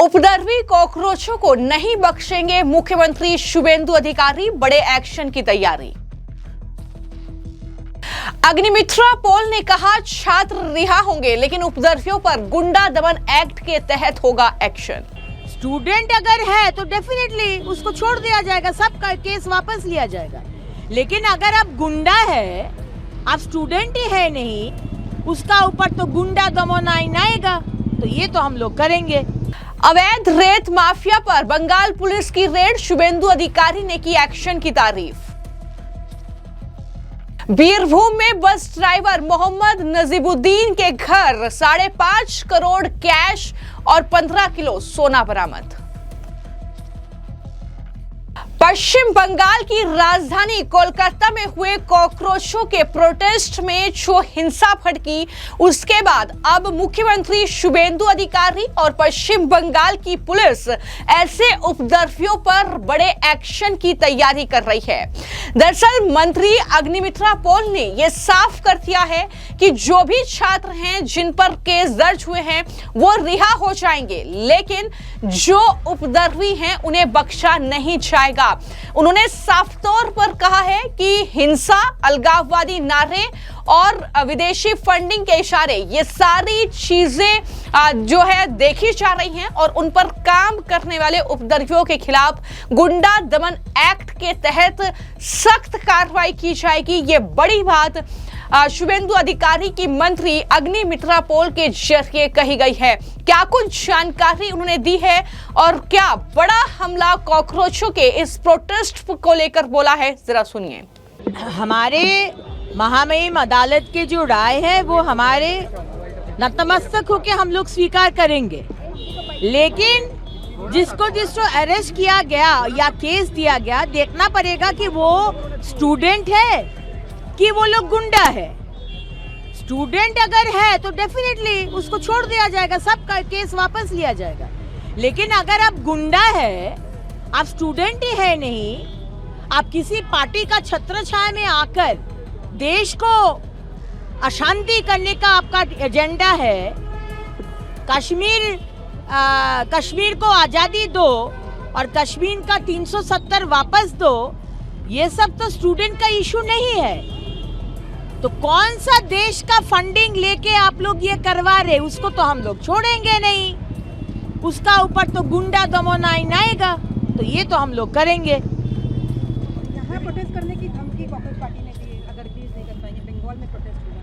उपद्रवी कॉकरोचों को नहीं बख्शेंगे मुख्यमंत्री शुभेंदु अधिकारी, बड़े एक्शन की तैयारी। अग्निमित्रा पॉल ने कहा छात्र रिहा होंगे लेकिन उपद्रवियों पर गुंडा दमन एक्ट के तहत होगा एक्शन। स्टूडेंट अगर है तो डेफिनेटली उसको छोड़ दिया जाएगा, सबका केस वापस लिया जाएगा। लेकिन अगर आप गुंडा है, आप स्टूडेंट ही है नहीं, उसका ऊपर तो गुंडा दमन आइन आएगा, तो ये तो हम लोग करेंगे। अवैध रेत माफिया पर बंगाल पुलिस की रेड, शुभेंदु अधिकारी ने की एक्शन की तारीफ। बीरभूम में बस ड्राइवर मोहम्मद नजीबुद्दीन के घर 5.5 करोड़ कैश और 15 किलो सोना बरामद। पश्चिम बंगाल की राजधानी कोलकाता में हुए कॉकरोचों के प्रोटेस्ट में जो हिंसा भड़की, उसके बाद अब मुख्यमंत्री शुभेंदु अधिकारी और पश्चिम बंगाल की पुलिस ऐसे उपद्रवियों पर बड़े एक्शन की तैयारी कर रही है। दरअसल मंत्री अग्निमित्रा पॉल ने यह साफ कर दिया है कि जो भी छात्र हैं जिन पर केस दर्ज हुए हैं वो रिहा हो जाएंगे, लेकिन जो उपद्रवी हैं उन्हें बख्शा नहीं जाएगा। उन्होंने साफ तौर पर कहा है कि हिंसा, अलगाववादी नारे और विदेशी फंडिंग के इशारे, ये सारी चीजें जो है देखी जा रही हैं और उन पर काम करने वाले उपद्रवियों के खिलाफ गुंडा दमन एक्ट के तहत सख्त कार्रवाई की जाएगी। ये बड़ी बात शुभेंदु अधिकारी की मंत्री अग्निमित्रा पॉल के जरिए कही गई है। क्या कुछ जानकारी उन्होंने दी है और क्या बड़ा हमला कॉकरोचों के इस प्रोटेस्ट को लेकर बोला है, जरा सुनिए। हमारे महामहिम अदालत के जो राय है वो हमारे नतमस्तक होके हम लोग स्वीकार करेंगे, लेकिन जिसको अरेस्ट किया गया या केस दिया गया, देखना पड़ेगा कि वो स्टूडेंट है कि वो लोग गुंडा है। स्टूडेंट अगर है तो डेफिनेटली उसको छोड़ दिया जाएगा, सबका केस वापस लिया जाएगा। लेकिन अगर आप गुंडा है, आप स्टूडेंट ही है नहीं, आप किसी पार्टी का छत्रछाया में आकर देश को अशांति करने का आपका एजेंडा है, कश्मीर को आज़ादी दो और कश्मीर का 370 वापस दो, ये सब तो स्टूडेंट का इशू नहीं है। तो कौन सा देश का फंडिंग लेके आप लोग ये करवा रहे, उसको तो हम लोग छोड़ेंगे नहीं, उसका ऊपर तो गुंडा दमन आइन आएगा, तो ये तो हम लोग करेंगे। यहाँ प्रोटेस्ट करने की धमकी कांग्रेस पार्टी ने दी, अगर केस नहीं कर पाएंगे बंगाल में प्रोटेस्ट होगा।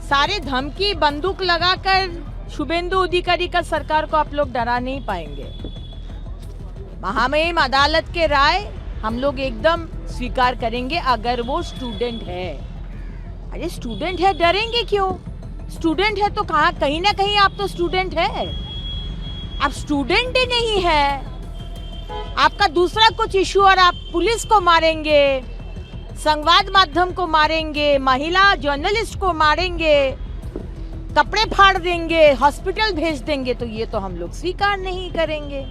सारे धमकी बंदूक लगाकर शुभेंदु अधिकारी का सरकार को आप लोग डरा नहीं पाएंगे। महामहिम अदालत के राय हम लोग एकदम स्वीकार करेंगे अगर वो स्टूडेंट है। अरे स्टूडेंट है, डरेंगे क्यों? स्टूडेंट है तो कहीं ना कहीं आप तो स्टूडेंट है। आप स्टूडेंट ही नहीं है, आपका दूसरा कुछ इशू, और आप पुलिस को मारेंगे, संवाद माध्यम को मारेंगे, महिला जर्नलिस्ट को मारेंगे, कपड़े फाड़ देंगे, हॉस्पिटल भेज देंगे, तो ये तो हम लोग स्वीकार नहीं करेंगे।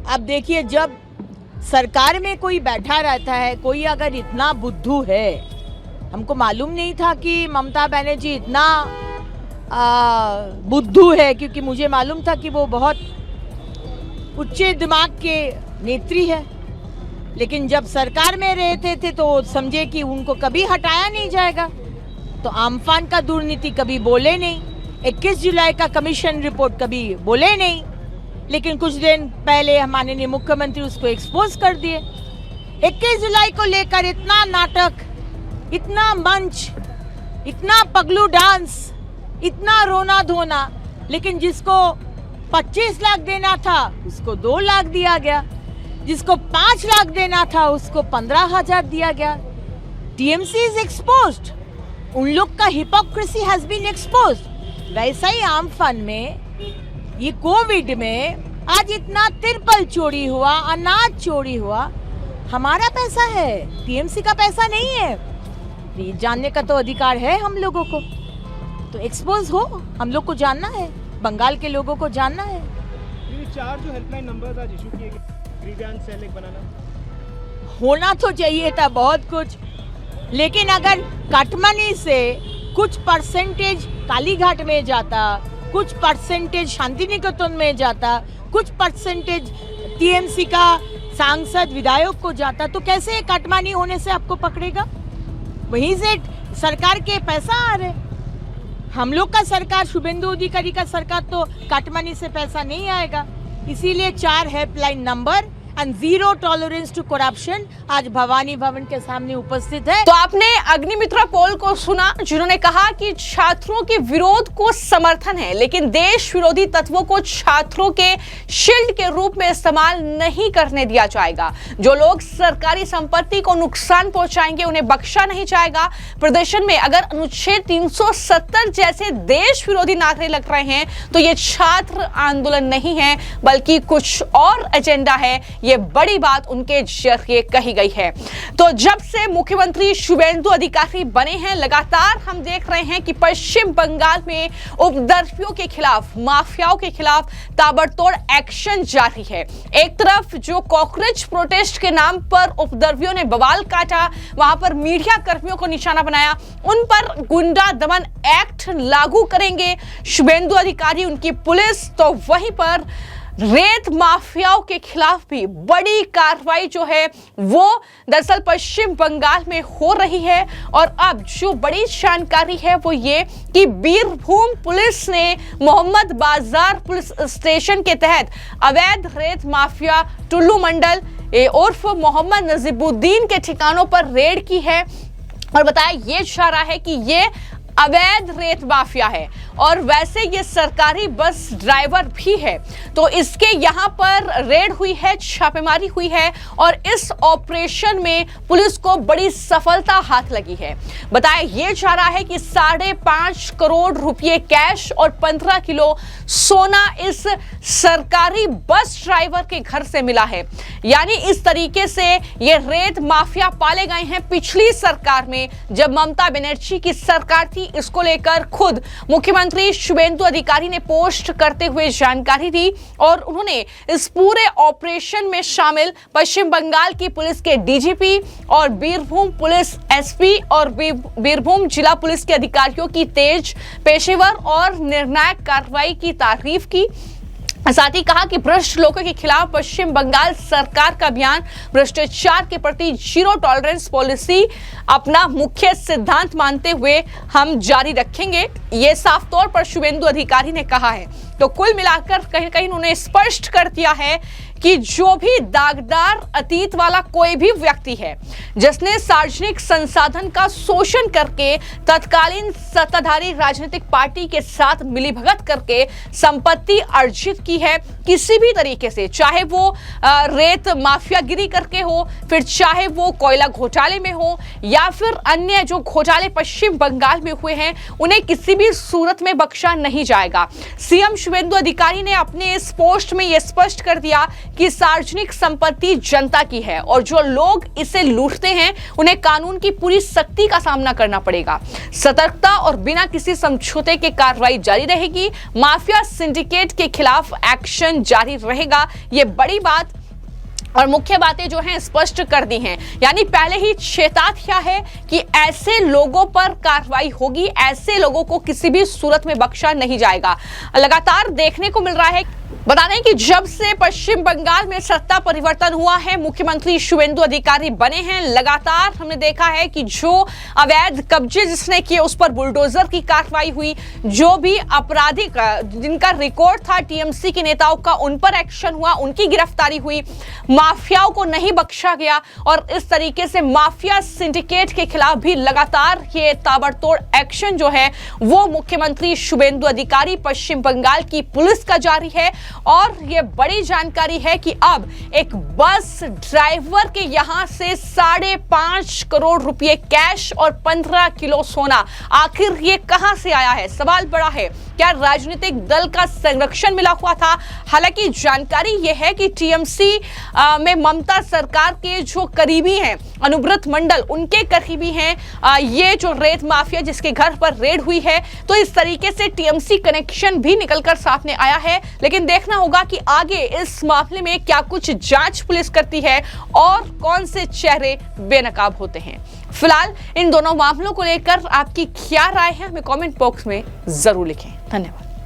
अब देखिए, जब सरकार में कोई बैठा रहता है, कोई अगर इतना बुद्धू है, हमको मालूम नहीं था कि ममता बनर्जी इतना बुद्धू है, क्योंकि मुझे मालूम था कि वो बहुत उच्च दिमाग के नेत्री है, लेकिन जब सरकार में रहते थे तो समझे कि उनको कभी हटाया नहीं जाएगा, तो आम्फान का दुर्नीति कभी बोले नहीं, 21 जुलाई का कमीशन रिपोर्ट कभी बोले नहीं, लेकिन कुछ दिन पहले हमारे मुख्यमंत्री उसको एक्सपोज कर दिए। 21 जुलाई को लेकर इतना नाटक, इतना मंच, इतना पगलू डांस, इतना रोना धोना, लेकिन जिसको 25 लाख देना था उसको 2 लाख दिया गया, जिसको 5 लाख देना था उसको 15,000 दिया गया। टीएमसी इज एक्सपोज्ड, उन लोग का हिपोक्रेसी हैज बीन एक्सपोज्ड। वैसा ही आम्फान में, ये कोविड में आज इतना तिरपल चोरी हुआ, अनाज चोरी हुआ, हमारा पैसा है, टीएमसी का पैसा नहीं है। ये जानने का तो अधिकार है हम लोगों को, तो एक्सपोज हो, हम लोग को जानना है, बंगाल के लोगों को जानना है। ये 4 जो हेल्पलाइन नंबर्स आज इशू किए गए, ग्रीवेंस सेल एक बनाना होना तो चाहिए था बहुत कुछ, लेकिन अगर कटमनी से कुछ परसेंटेज कालीघाट में जाता, कुछ परसेंटेज शांति निकेतन में जाता, कुछ परसेंटेज टीएमसी का सांसद विधायक को जाता, तो कैसे काटमानी होने से आपको पकड़ेगा? वहीं से सरकार के पैसा आ रहे। हम लोग का सरकार, शुभेंदु अधिकारी का सरकार तो काटमानी से पैसा नहीं आएगा। इसीलिए 4 helpline number and 0 tolerance to corruption आज भवानी भवन के सामने उपस्थित है। तो आपने अग्निमित्रा पोल को सुना, जिन्होंने कहा कि छात्रों के विरोध को समर्थन है, लेकिन देश विरोधी तत्वों को छात्रों के शील्ड के रूप में इस्तेमाल नहीं करने दिया जाएगा। जो लोग सरकारी संपत्ति को नुकसान पहुंचाएंगे उन्हें बख्शा नहीं जाएगा। प्रदर्शन में अगर अनुच्छेद 370 जैसे देश विरोधी नारे लग रहे हैं तो ये छात्र आंदोलन नहीं है, बल्कि कुछ और एजेंडा है। ये बड़ी बात उनके जरिए कही गई है। तो जब से मुख्यमंत्री शुभेंदु अधिकारी बने हैं, लगातार हम देख रहे हैं कि पश्चिम बंगाल में उपद्रवियों के खिलाफ, माफियाओं के खिलाफ ताबड़तोड़ एक्शन जारी है। एक तरफ जो कॉकरोच प्रोटेस्ट के नाम पर उपद्रवियों ने बवाल काटा, वहां पर मीडिया कर्मियों को निशाना बनाया, उन पर गुंडा दमन एक्ट लागू करेंगे शुभेंदु अधिकारी, उनकी पुलिस। तो वहीं पर रेत माफियाओं के खिलाफ भी बड़ी कार्रवाई जो है वो दरअसल पश्चिम बंगाल में हो रही है। और अब जो बड़ी जानकारी है वो ये कि बीरभूम पुलिस ने मोहम्मद बाजार पुलिस स्टेशन के तहत अवैध रेत माफिया टुल्लू मंडल उर्फ मोहम्मद नजीबुद्दीन के ठिकानों पर रेड की है और बताया ये जा रहा है कि ये अवैध रेत माफिया है और वैसे ये सरकारी बस ड्राइवर भी है। तो इसके यहाँ पर रेड हुई है, छापेमारी हुई है और इस ऑपरेशन में पुलिस को बड़ी सफलता हाथ लगी है। बताया ये जा रहा है कि 5.5 करोड़ रुपए कैश और 15 किलो सोना इस सरकारी बस ड्राइवर के घर से मिला है। यानी इस तरीके से ये रेत माफिया पाले गए हैं। पिछली सरकार में जब ममता बनर्जी की सरकार थी, इसको लेकर खुद मुख्यमंत्री शुभेंदु अधिकारी ने पोस्ट करते हुए जानकारी दी और उन्होंने इस पूरे ऑपरेशन में शामिल पश्चिम बंगाल की पुलिस के डीजीपी और बीरभूम पुलिस एसपी और बीरभूम जिला पुलिस के अधिकारियों की तेज, पेशेवर और निर्णायक कार्रवाई की तारीफ की। साथ ही कहा कि भ्रष्ट लोगों के खिलाफ पश्चिम बंगाल सरकार का अभियान भ्रष्टाचार के प्रति 0 टॉलरेंस पॉलिसी अपना मुख्य सिद्धांत मानते हुए हम जारी रखेंगे, ये साफ तौर पर शुभेंदु अधिकारी ने कहा है। तो कुल मिलाकर कहीं कहीं उन्होंने स्पष्ट कर दिया है कि जो भी दागदार अतीत वाला कोई भी व्यक्ति है जिसने सार्वजनिक संसाधन का शोषण करके तत्कालीन सत्ताधारी राजनीतिक पार्टी के साथ मिलीभगत करके संपत्ति अर्जित की है किसी भी तरीके से, चाहे वो रेत माफियागिरी करके हो, फिर चाहे वो कोयला घोटाले में हो या फिर अन्य जो घोटाले पश्चिम बंगाल में हुए हैं, उन्हें किसी भी सूरत में बख्शा नहीं जाएगा। सीएम शुभेंदु अधिकारी ने अपने इस पोस्ट में यह स्पष्ट कर दिया कि सार्वजनिक संपत्ति जनता की है और जो लोग इसे लूटते हैं उन्हें कानून की पूरी सख्ती का सामना करना पड़ेगा। सतर्कता और बिना किसी समझौते के कार्रवाई जारी रहेगी। माफिया सिंडिकेट के खिलाफ एक्शन जारी रहेगा। ये बड़ी बात और मुख्य बातें जो हैं स्पष्ट कर दी हैं, यानी पहले ही चेता दिया है कि ऐसे लोगों पर कार्रवाई होगी, ऐसे लोगों को किसी भी सूरत में बख्शा नहीं जाएगा। लगातार देखने को मिल रहा है, बता दें कि जब से पश्चिम बंगाल में सत्ता परिवर्तन हुआ है, मुख्यमंत्री शुभेंदु अधिकारी बने हैं, लगातार हमने देखा है कि जो अवैध कब्जे जिसने किए उस पर बुलडोजर की कार्रवाई हुई, जो भी आपराधिक जिनका रिकॉर्ड था टीएमसी के नेताओं का उन पर एक्शन हुआ, उनकी गिरफ्तारी हुई, माफियाओं को नहीं बख्शा गया और इस तरीके से माफिया सिंडिकेट के खिलाफ भी लगातार ये ताबड़तोड़ एक्शन जो है वो मुख्यमंत्री शुभेंदु अधिकारी पश्चिम बंगाल की पुलिस का जारी है। और ये बड़ी जानकारी है कि अब एक बस ड्राइवर के यहां से 5.5 करोड़ रुपए कैश और 15 किलो सोना, आखिर ये कहां से आया है? सवाल बड़ा है। क्या राजनीतिक दल का संरक्षण मिला हुआ था? हालांकि जानकारी यह है कि टीएमसी में ममता सरकार के जो करीबी हैं, अनुव्रत मंडल, उनके करीबी हैं ये जो रेत माफिया जिसके घर पर रेड हुई है। तो इस तरीके से टीएमसी कनेक्शन भी निकलकर सामने आया है। लेकिन देखना होगा कि आगे इस मामले में क्या कुछ जांच पुलिस करती है और कौन से चेहरे बेनकाब होते हैं। फिलहाल इन दोनों मामलों को लेकर आपकी क्या राय है, हमें कमेंट बॉक्स में जरूर लिखें। धन्यवाद।